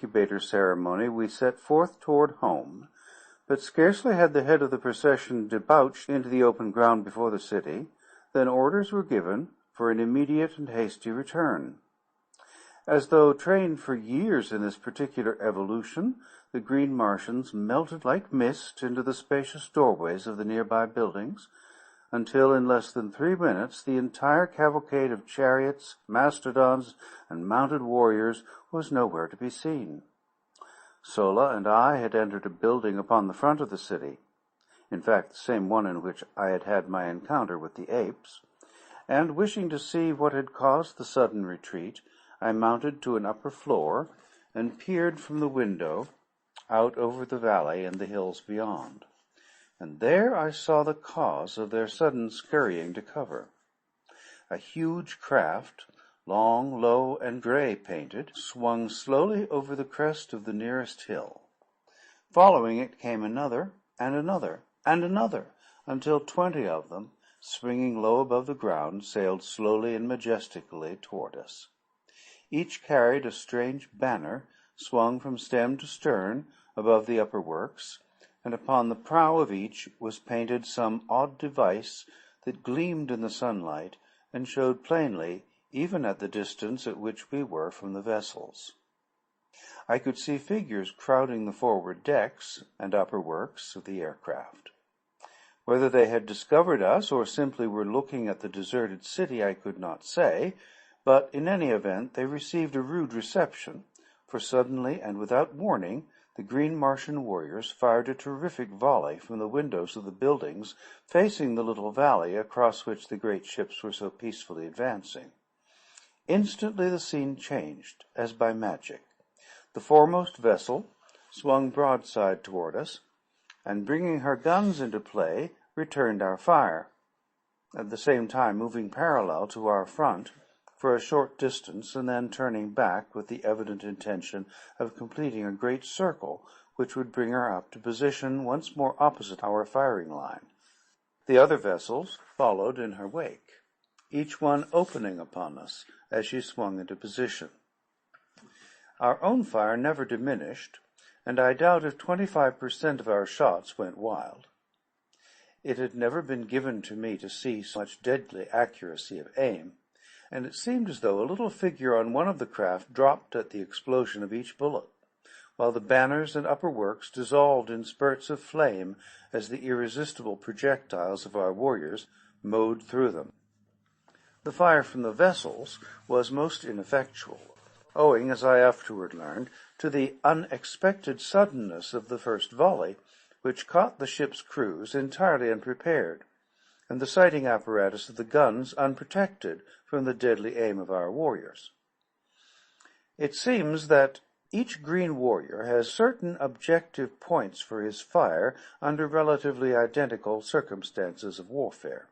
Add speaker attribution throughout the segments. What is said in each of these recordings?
Speaker 1: incubator ceremony, we set forth toward home, but scarcely had the head of the procession debouched into the open ground before the city, than orders were given for an immediate and hasty return. As though trained for years in this particular evolution, the green Martians melted like mist into the spacious doorways of the nearby buildings, until in less than 3 minutes the entire cavalcade of chariots, mastodons, and mounted warriors was nowhere to be seen. Sola and I had entered a building upon the front of the city, in fact the same one in which I had had my encounter with the apes, and wishing to see what had caused the sudden retreat, I mounted to an upper floor and peered from the window out over the valley and the hills beyond. And there I saw the cause of their sudden scurrying to cover. A huge craft, long, low, and gray painted, swung slowly over the crest of the nearest hill. Following it came another, and another, and another, until 20 of them, swinging low above the ground, sailed slowly and majestically toward us. Each carried a strange banner, swung from stem to stern above the upper works, and upon the prow of each was painted some odd device that gleamed in the sunlight and showed plainly, even at the distance at which we were from the vessels. I could see figures crowding the forward decks and upper works of the aircraft. Whether they had discovered us or simply were looking at the deserted city, I could not say, but in any event they received a rude reception, for suddenly and without warning the green Martian warriors fired a terrific volley from the windows of the buildings facing the little valley across which the great ships were so peacefully advancing. Instantly the scene changed, as by magic. The foremost vessel swung broadside toward us, and bringing her guns into play, returned our fire, at the same time moving parallel to our front for a short distance, and then turning back with the evident intention of completing a great circle which would bring her up to position once more opposite our firing line. The other vessels followed in her wake, each one opening upon us as she swung into position. Our own fire never diminished, and I doubt if 25% of our shots went wild. It had never been given to me to see so much deadly accuracy of aim, and it seemed as though a little figure on one of the craft dropped at the explosion of each bullet, while the banners and upper works dissolved in spurts of flame as the irresistible projectiles of our warriors mowed through them. The fire from the vessels was most ineffectual, owing, as I afterward learned, to the unexpected suddenness of the first volley, which caught the ship's crews entirely unprepared, and the sighting apparatus of the guns unprotected from the deadly aim of our warriors. It seems that each green warrior has certain objective points for his fire under relatively identical circumstances of warfare.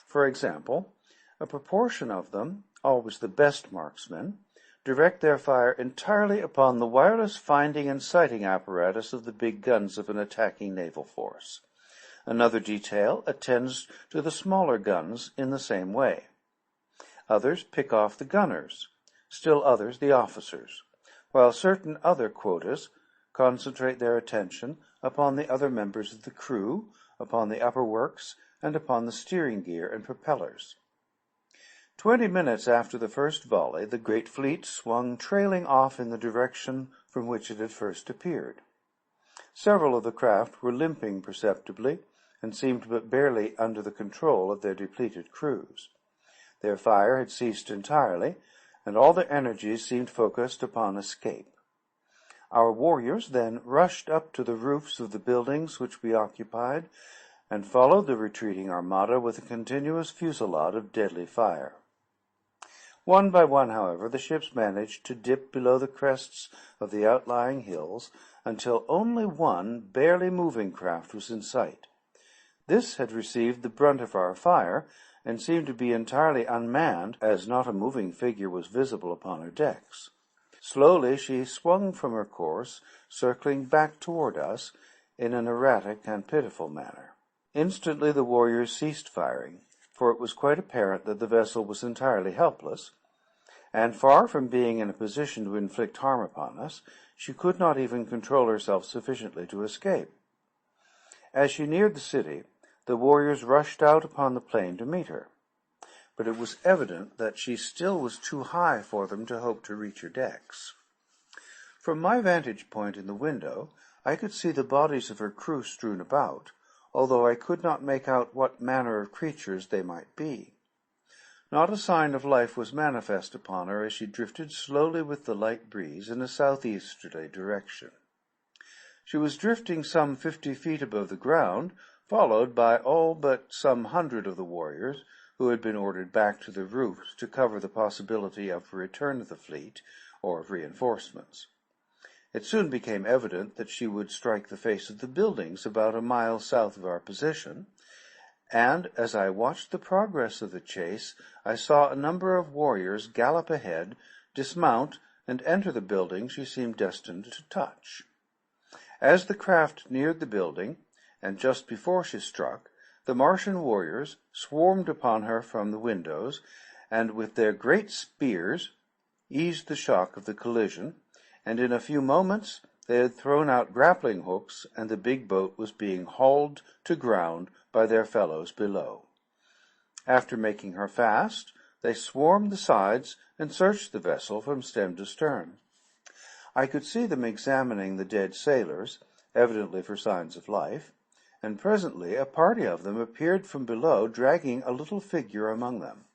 Speaker 1: For example, a proportion of them, always the best marksmen, direct their fire entirely upon the wireless finding and sighting apparatus of the big guns of an attacking naval force. Another detail attends to the smaller guns in the same way. Others pick off the gunners, still others the officers, while certain other quotas concentrate their attention upon the other members of the crew, upon the upper works, and upon the steering gear and propellers. 20 minutes after the first volley, the great fleet swung trailing off in the direction from which it had first appeared. Several of the craft were limping perceptibly, and seemed but barely under the control of their depleted crews. Their fire had ceased entirely, and all their energies seemed focused upon escape. Our warriors then rushed up to the roofs of the buildings which we occupied, and followed the retreating armada with a continuous fusillade of deadly fire. One by one, however, the ships managed to dip below the crests of the outlying hills, until only one barely moving craft was in sight. This had received the brunt of our fire, and seemed to be entirely unmanned, as not a moving figure was visible upon her decks. Slowly she swung from her course, circling back toward us in an erratic and pitiful manner. Instantly the warriors ceased firing, for it was quite apparent that the vessel was entirely helpless, and far from being in a position to inflict harm upon us, she could not even control herself sufficiently to escape. As she neared the city, the warriors rushed out upon the plain to meet her, but it was evident that she still was too high for them to hope to reach her decks. From my vantage point in the window, I could see the bodies of her crew strewn about, although I could not make out what manner of creatures they might be. Not a sign of life was manifest upon her as she drifted slowly with the light breeze in a southeasterly direction. She was drifting some 50 feet above the ground, followed by all but some 100 of the warriors, who had been ordered back to the roofs to cover the possibility of a return of the fleet or of reinforcements. It soon became evident that she would strike the face of the buildings about a mile south of our position, and as I watched the progress of the chase, I saw a number of warriors gallop ahead, dismount, and enter the building she seemed destined to touch. As the craft neared the building, and just before she struck, the Martian warriors swarmed upon her from the windows, and with their great spears eased the shock of the collision, and in a few moments they had thrown out grappling hooks, and the big boat was being hauled to ground by their fellows below. After making her fast, they swarmed the sides and searched the vessel from stem to stern. I could see them examining the dead sailors, evidently for signs of life, and presently a party of them appeared from below, dragging a little figure among them.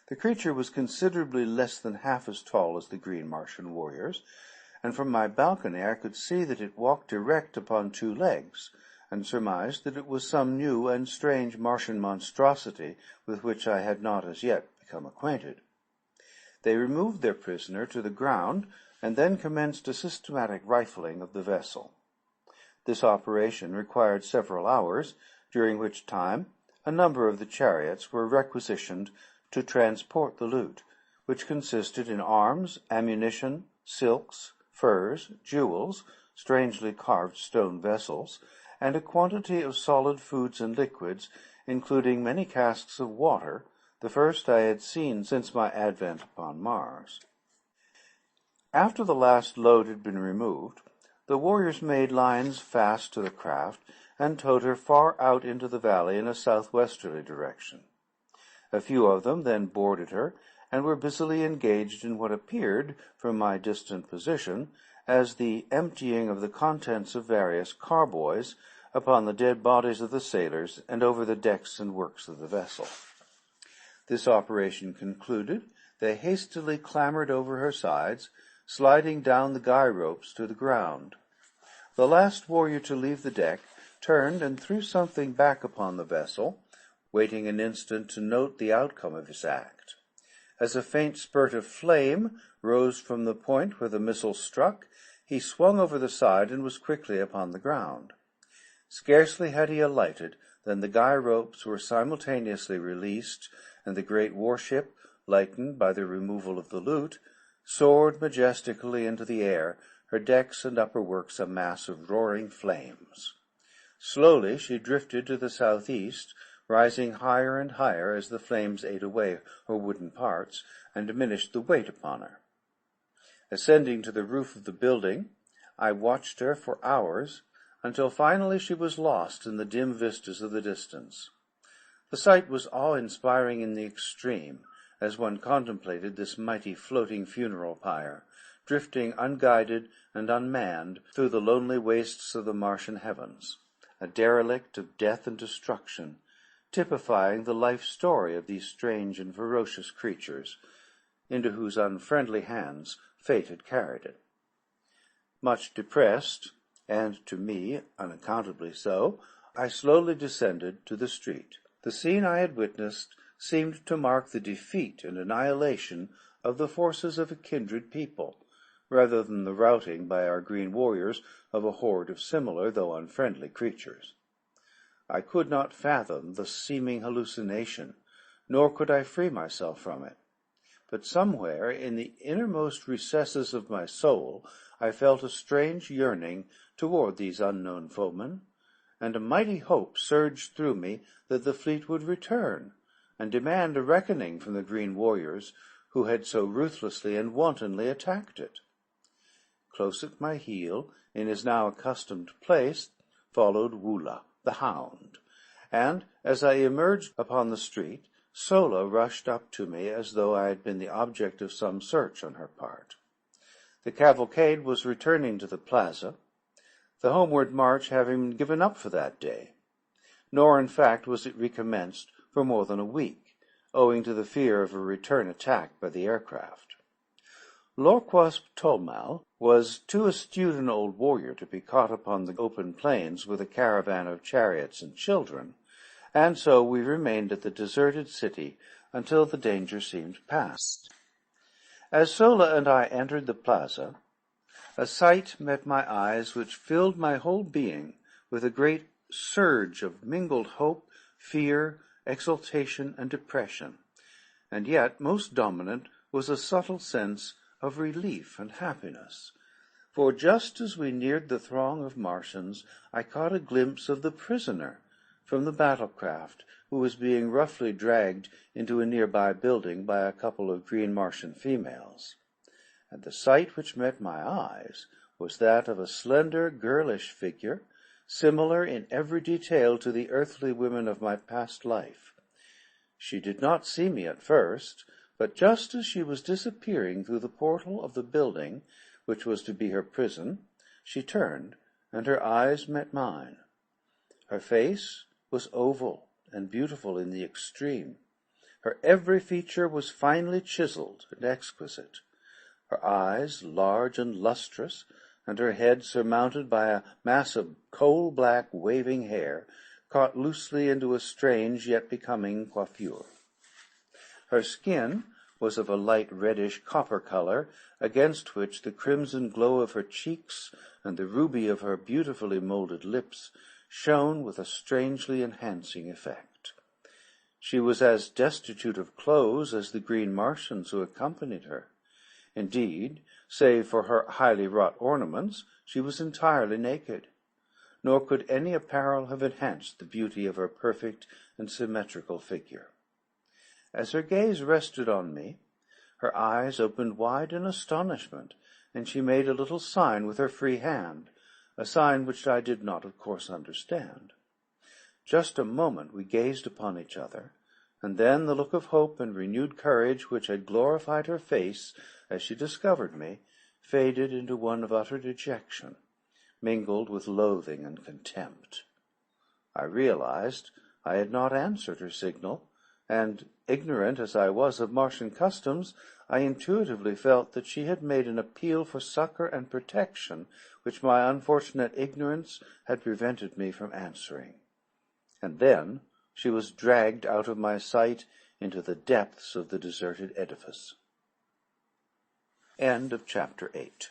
Speaker 1: The creature was considerably less than half as tall as the green Martian warriors, and from my balcony I could see that it walked erect upon 2 legs, and surmised that it was some new and strange Martian monstrosity with which I had not as yet become acquainted. They removed their prisoner to the ground, and then commenced a systematic rifling of the vessel. This operation required several hours, during which time a number of the chariots were requisitioned to transport the loot, which consisted in arms, ammunition, silks, furs, jewels, strangely carved stone vessels, and a quantity of solid foods and liquids, including many casks of water, the first I had seen since my advent upon Mars. After the last load had been removed, the warriors made lines fast to the craft, and towed her far out into the valley in a southwesterly direction. A few of them then boarded her, and were busily engaged in what appeared, from my distant position, as the emptying of the contents of various carboys upon the dead bodies of the sailors and over the decks and works of the vessel. This operation concluded, they hastily clambered over her sides, sliding down the guy ropes to the ground. The last warrior to leave the deck turned and threw something back upon the vessel, waiting an instant to note the outcome of his act. As a faint spurt of flame rose from the point where the missile struck, he swung over the side and was quickly upon the ground. Scarcely had he alighted than the guy ropes were simultaneously released, and the great warship, lightened by the removal of the loot, soared majestically into the air, her decks and upper works a mass of roaring flames. Slowly she drifted to the southeast, rising higher and higher as the flames ate away her wooden parts and diminished the weight upon her. Ascending to the roof of the building, I watched her for hours, until finally she was lost in the dim vistas of the distance. The sight was awe-inspiring in the extreme, as one contemplated this mighty floating funeral pyre, drifting unguided and unmanned through the lonely wastes of the Martian heavens, a derelict of death and destruction, typifying the life story of these strange and ferocious creatures, into whose unfriendly hands fate had carried it. Much depressed, and to me unaccountably so, I slowly descended to the street. The scene I had witnessed seemed to mark the defeat and annihilation of the forces of a kindred people, rather than the routing by our green warriors of a horde of similar though unfriendly creatures. I could not fathom the seeming hallucination, nor could I free myself from it. But somewhere in the innermost recesses of my soul I felt a strange yearning toward these unknown foemen, and a mighty hope surged through me that the fleet would return, and demand a reckoning from the green warriors who had so ruthlessly and wantonly attacked it. close at my heel, in his now accustomed place, followed Wula, the hound, and as I emerged upon the street, Sola rushed up to me as though I had been the object of some search on her part. The cavalcade was returning to the plaza, the homeward march having been given up for that day, nor in fact was it recommenced for more than a week, owing to the fear of a return attack by the aircraft. Lorquas Tolmal was too astute an old warrior to be caught upon the open plains with a caravan of chariots and children, and so we remained at the deserted city until the danger seemed past. As Sola and I entered the plaza, a sight met my eyes which filled my whole being with a great surge of mingled hope, fear, exultation, and depression, and yet most dominant was a subtle sense of relief and happiness. For just as we neared the throng of Martians, I caught a glimpse of the prisoner from the battlecraft, who was being roughly dragged into a nearby building by a couple of green Martian females. And the sight which met my eyes was that of a slender, girlish figure, similar in every detail to the earthly women of my past life. She did not see me at first, but just as she was disappearing through the portal of the building, which was to be her prison, she turned, and her eyes met mine. Her face was oval and beautiful in the extreme. Her every feature was finely chiseled and exquisite. Her eyes large and lustrous, and her head surmounted by a mass of coal-black waving hair, caught loosely into a strange yet becoming coiffure. Her skin was of a light reddish copper color, against which the crimson glow of her cheeks and the ruby of her beautifully molded lips shone with a strangely enhancing effect. She was as destitute of clothes as the green Martians who accompanied her. Indeed, save for her highly wrought ornaments, she was entirely naked, nor could any apparel have enhanced the beauty of her perfect and symmetrical figure. As her gaze rested on me, her eyes opened wide in astonishment, and she made a little sign with her free hand, a sign which I did not, of course, understand. Just a moment we gazed upon each other, and then the look of hope and renewed courage which had glorified her face as she discovered me faded into one of utter dejection, mingled with loathing and contempt. I realized I had not answered her signal, and, ignorant as I was of Martian customs, I intuitively felt that she had made an appeal for succor and protection which my unfortunate ignorance had prevented me from answering. And then she was dragged out of my sight into the depths of the deserted edifice. End of chapter 8.